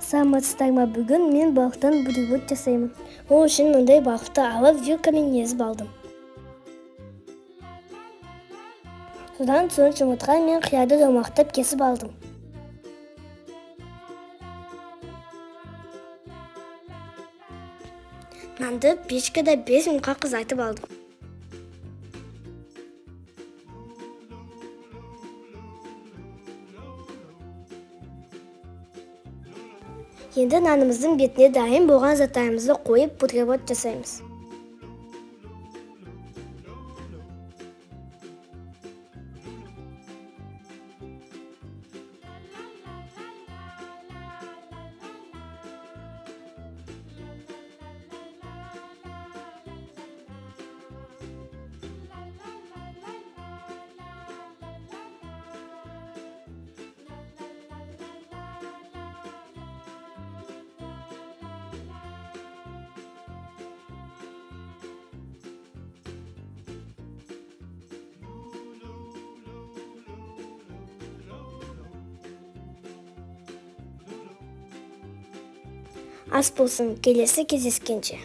Саламатсыздарбы, бүгін мен балықтан бутерброд жасаймын. Ол үшін мындай балықты алып вилкамен езіп алдым. Содан соң жұмыртқа мен қиярды омақтап кесіп алдым. Нанды печкада 5 минутқа қызартып алдым. Енді нанымыздың бетіне дайын болған заттарымызды қойып бутерброд жасаймыз. Ас болсын, келесі кездескенше.